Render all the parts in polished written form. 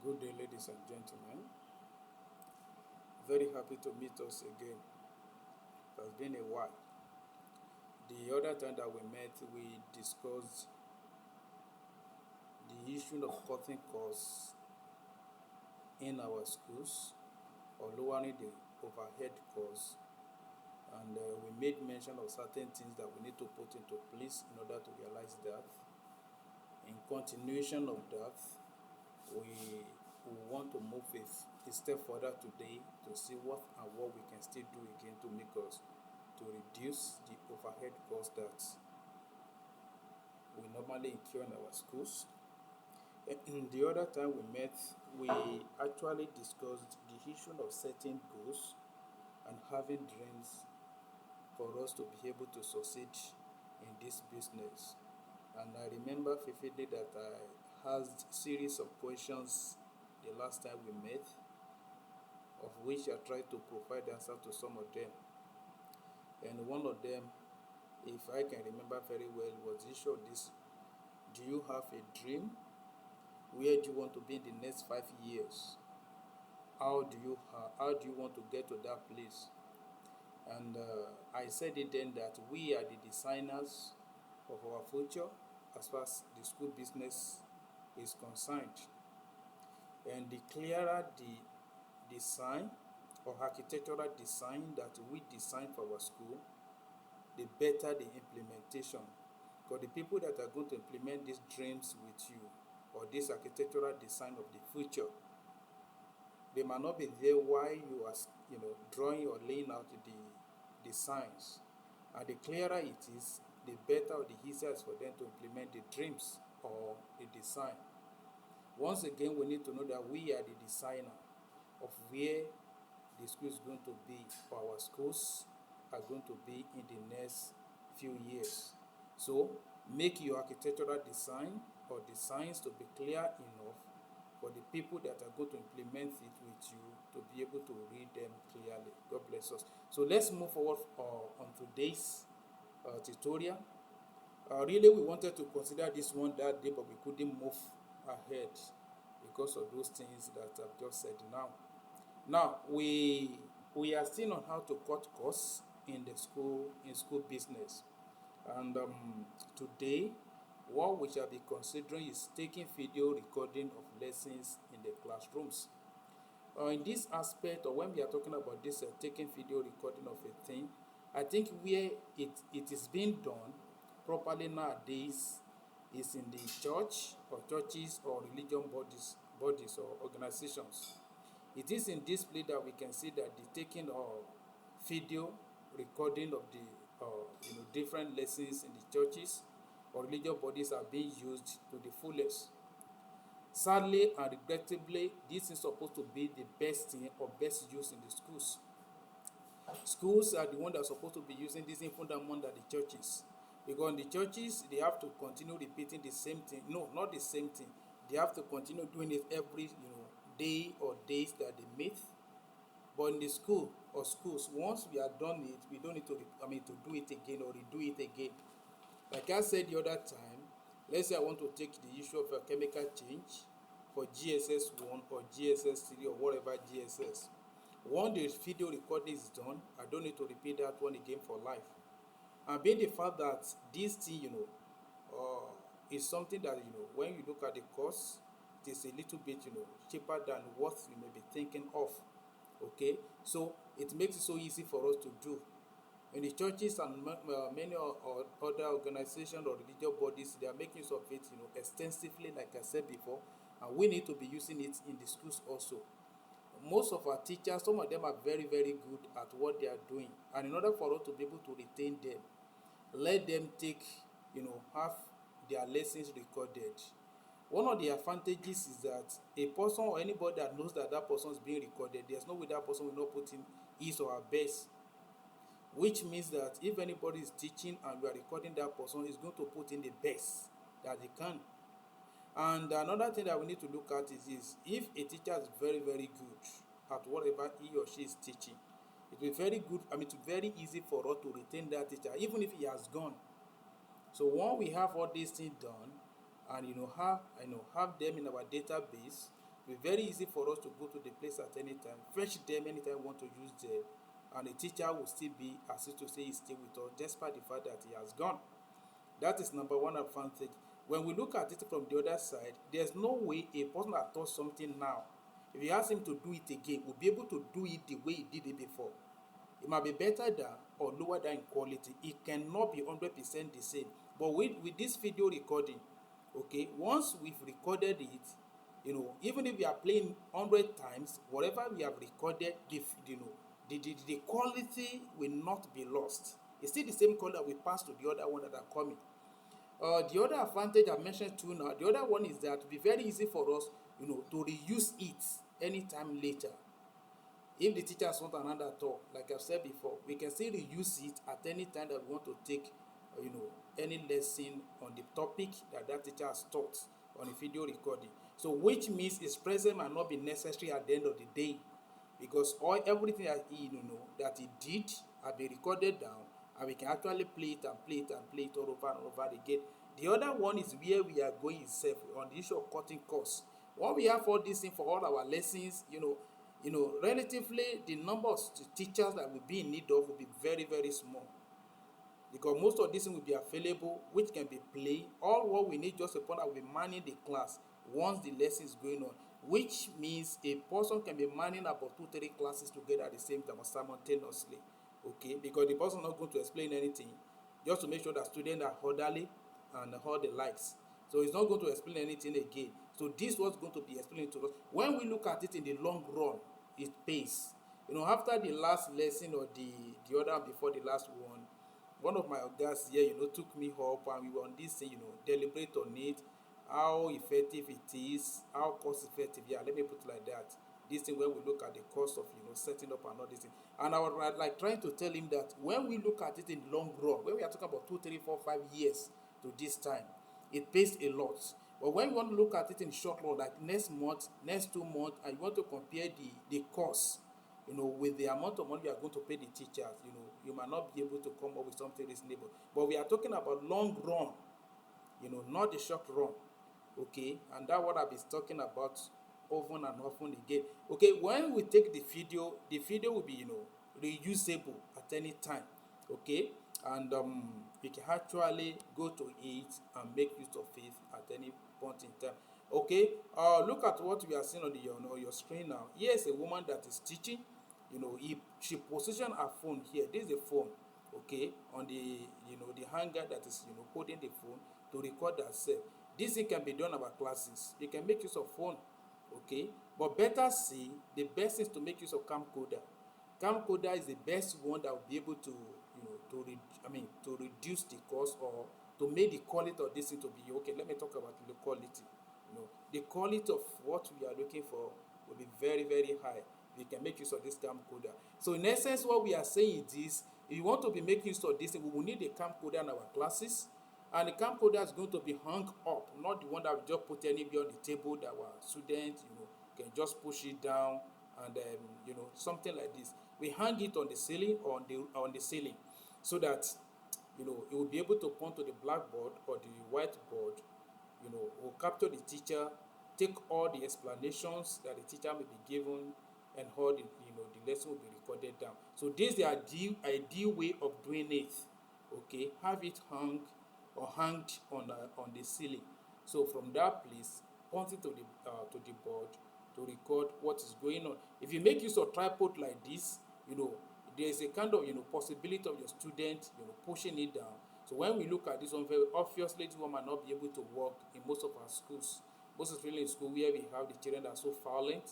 Good day, ladies and gentlemen. Very happy to meet us again. It has been a while. The other time that we met, we discussed the issue of cutting costs in our schools or lowering the overhead costs, and we made mention of certain things that we need to put into place in order to realize that. In continuation of that, we want to move a step further today to see what we can still do again to make us to reduce the overhead costs that we normally incur in our schools. In the other time we met, we actually discussed the issue of setting goals and having dreams for us to be able to succeed in this business. And I remember vividly that I asked a series of questions the last time we met, of which I tried to provide answer to some of them. And one of them, if I can remember very well, was the issue of this: do you have a dream? Where do you want to be in the next 5 years? How do you want to get to that place? And I said it then that we are the designers of our future as far as the school business is concerned. And the clearer the design or architectural design that we design for our school, the better the implementation. Because the people that are going to implement these dreams with you or this architectural design of the future, they might not be there while you are drawing or laying out the designs. And the clearer it is, the better or the easier it is for them to implement the dreams or the design. Once again, we need to know that we are the designer of where the school is going to be, or our schools are going to be in the next few years. So make your architectural design or designs to be clear enough for the people that are going to implement it with you to be able to read them clearly. God bless us. So let's move forward on today's tutorial. Really, we wanted to consider this one that day, but we couldn't move ahead because of those things that I've just said now. Now, we are still on how to cut costs in school business. And today, what we shall be considering is taking video recording of lessons in the classrooms. In this aspect, or when we are talking about this taking video recording of a thing, I think where it is being done properly nowadays is in the church or churches or religion bodies or organizations. It is in this place that we can see that the taking of video recording of the different lessons in the churches or religious bodies are being used to the fullest. Sadly and regrettably, this is supposed to be the best thing or best use in the schools. Schools are the ones that are supposed to be using this even more than the churches. Because in the churches, they have to continue repeating the same thing. No, not the same thing. They have to continue doing it every day or days that they meet. But in the school or schools, once we are done it, we don't need to to do it again or redo it again. Like I said the other time, let's say I want to take the issue of a chemical change for GSS 1 or GSS 3 or whatever GSS. Once the video recording is done, I don't need to repeat that one again for life. And being the fact that this thing, is something that, when you look at the cost, it is a little bit, cheaper than what you may be thinking of. Okay, so it makes it so easy for us to do. In the churches and many other organizations or religious bodies, they are making use of it, extensively, like I said before, and we need to be using it in the schools also. Most of our teachers, some of them are very, very good at what they are doing, and in order for us to be able to retain them, let them take, have their lessons recorded. One of the advantages is that a person or anybody that knows that that person is being recorded, there's no way that person will not put in his or her best. Which means that if anybody is teaching and we are recording that person, is going to put in the best that they can. And another thing that we need to look at is this: if a teacher is very, very good at whatever he or she is teaching, it will be very good, it's very easy for us to retain that teacher, even if he has gone. So once we have all these things done and have them in our database, It's very easy for us to go to the place at any time, fetch them anytime we want to use them, and the teacher will still be, as if to say, he's still with us, despite the fact that he has gone. That is number one advantage. When we look at it from the other side, there's no way a person that taught something now, if you ask him to do it again, will be able to do it the way he did it before. It might be better than or lower than in quality. It cannot be 100% the same. But with this video recording, okay, once we've recorded it, even if we are playing 100 times, whatever we have recorded, the quality will not be lost. It's still the same quality that we pass to the other one that are coming. The other advantage I mentioned too now, the other one is that it will be very easy for us, to reuse it anytime later. If the teachers want another talk, like I've said before, we can still reuse it at any time that we want to take, any lesson on the topic that teacher has taught on a video recording. So, which means his presence might not be necessary at the end of the day, because everything that he did has been recorded down, and we can actually play it and play it and play it all over and over again. The other one is where we are going itself on the issue of cutting costs. When we have all these things for all our lessons, relatively the number of teachers that will be in need of will be very, very small, because most of these things will be available, which can be played. All what we need just a point that will be manning the class once the lesson is going on, which means a person can be manning about 2-3 classes together at the same time or simultaneously. Okay, because the person is not going to explain anything, just to make sure that students are orderly and all the likes. So he's not going to explain anything again. So this was going to be explained to us. When we look at it in the long run, it pays. After the last lesson or the other before the last one of my guys here, took me up, and we were on this thing, deliberate on it, how effective it is, how cost effective. Yeah, let me put it like that. This thing where we look at the cost of setting up and all this thing. And I was like trying to tell him that when we look at it in long run, when we are talking about 2, 3, 4, 5 years to this time, it pays a lot. But when you want to look at it in short run, like next month, next 2 months, and you want to compare the cost, with the amount of money you are going to pay the teachers, you might not be able to come up with something reasonable. But we are talking about long run, not the short run. Okay, and that's what I've been talking about often and often again. Okay, when we take the video will be reusable at any time. Okay, and you can actually go to it and make use of it at any point in time. Okay, look at what we are seeing on your screen now. Here's a woman that is teaching. She positioned her phone here. This is the phone, okay, on the the hanger that is holding the phone to record herself. This thing can be done about classes. You can make use of phone, okay, but better see the best is to make use of camcorder. Camcorder is the best one that will be able to to reduce the cost, or to make the quality of this thing to be okay. Let me talk about the quality. The quality of what we are looking for will be very, very high. We can make use of this camcorder. So in essence, what we are saying is, if you want to be making use of this, we will need a camcorder in our classes, and the camcorder is going to be hung up, not the one that we just put anywhere on the table that our students, can just push it down, and something like this. We hang it on the ceiling, or on the ceiling, so that it will be able to point to the blackboard or the whiteboard. Will capture the teacher, take all the explanations that the teacher may be given, and all the lesson will be recorded down. So this is the ideal way of doing it. Okay, have it hanged on the ceiling. So from that place, point it to the board to record what is going on. If you make use of tripod like this, there is a kind of possibility of your student pushing it down. So when we look at this one, very obviously this one might not be able to work in most of our schools. Most especially in school where we have the children that are so violent.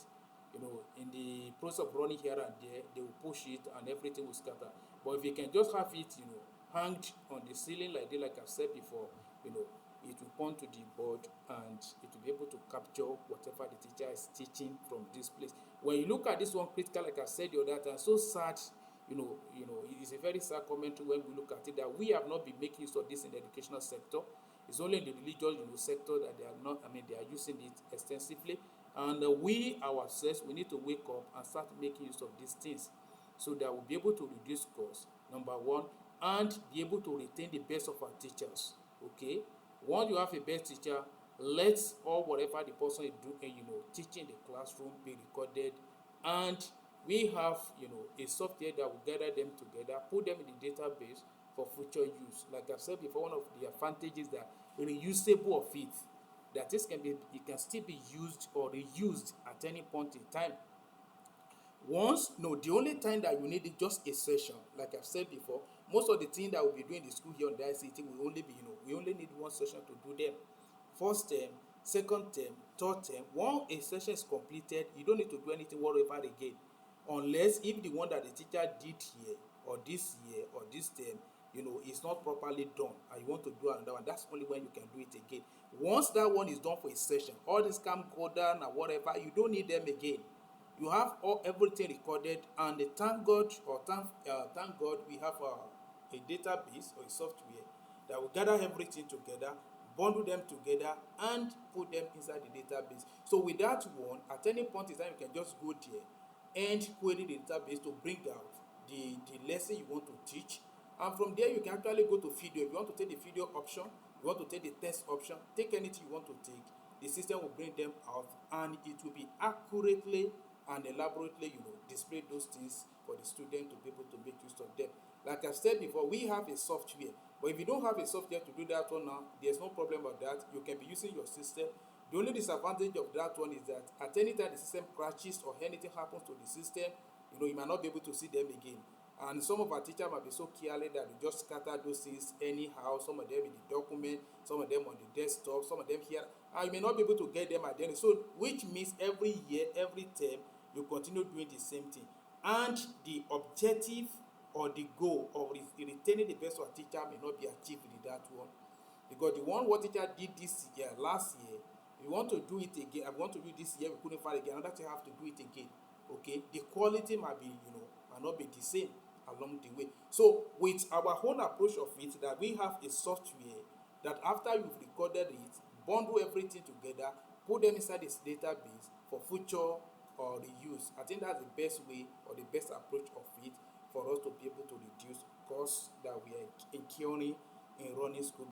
In the process of running here and there, they will push it and everything will scatter. But if you can just have it, hanged on the ceiling like this, like I've said before, it will point to the board, and it will be able to capture whatever the teacher is teaching from this place. When you look at this one critical, like I said the other time, so sad, it is a very sad commentary when we look at it, that we have not been making use of this in the educational sector. It's only in the religious sector that they are not, they are using it extensively. And we ourselves, we need to wake up and start making use of these things, so that we'll be able to reduce costs, number one, and be able to retain the best of our teachers. Okay, once you have a best teacher, let all whatever the person is doing, teaching in the classroom be recorded, and we have, a software that will gather them together, put them in the database for future use. Like I've said before, one of the advantages that reusable of it, that it can still be used or reused at any point in time. Once, no, the only time that you need is just a session. Like I've said before, most of the things that we'll be doing in the school here on the ICT will only be, we only need one session to do them. First term, second term, third term. Once a session is completed, you don't need to do anything whatever again. Unless if the one that the teacher did here or this year or this term, is not properly done and you want to do another one, that's only when you can do it again. Once that one is done for a session, all this camcorder and whatever, you don't need them again. You have everything recorded, and thank God, we have a database or a software that will gather everything together, bundle them together, and put them inside the database. So with that one, at any point in time, you can just go there and query the database to bring out the lesson you want to teach. And from there, you can actually go to video. If you want to take the video option, you want to take the test option, take anything you want to take, the system will bring them out, and it will be accurately and elaborately, display those things for the student to be able to make use of them. Like I said before, we have a software, but if you don't have a software to do that one now, there's no problem about that. You can be using your system. The only disadvantage of that one is that at any time the system crashes or anything happens to the system, you might not be able to see them again. And some of our teachers might be so careless that they just scatter those things anyhow. Some of them in the document, some of them on the desktop, some of them here, and you may not be able to get them at the end. So, which means every year, every term, you continue doing the same thing. And the objective or the goal of retaining the best of a teacher may not be achieved with that one. Because the one what teacher did this year, last year, we want to do it again. I want to do this year, we couldn't find again. Another teacher have to do it again. Okay, the quality might be, might not be the same along the way. So with our own approach of it, that we have a software that after you've recorded it, bundle everything together, put them inside this database for future or reuse. I think that's the best way or the best approach of it for us to be able to reduce costs that we are incurring in running school.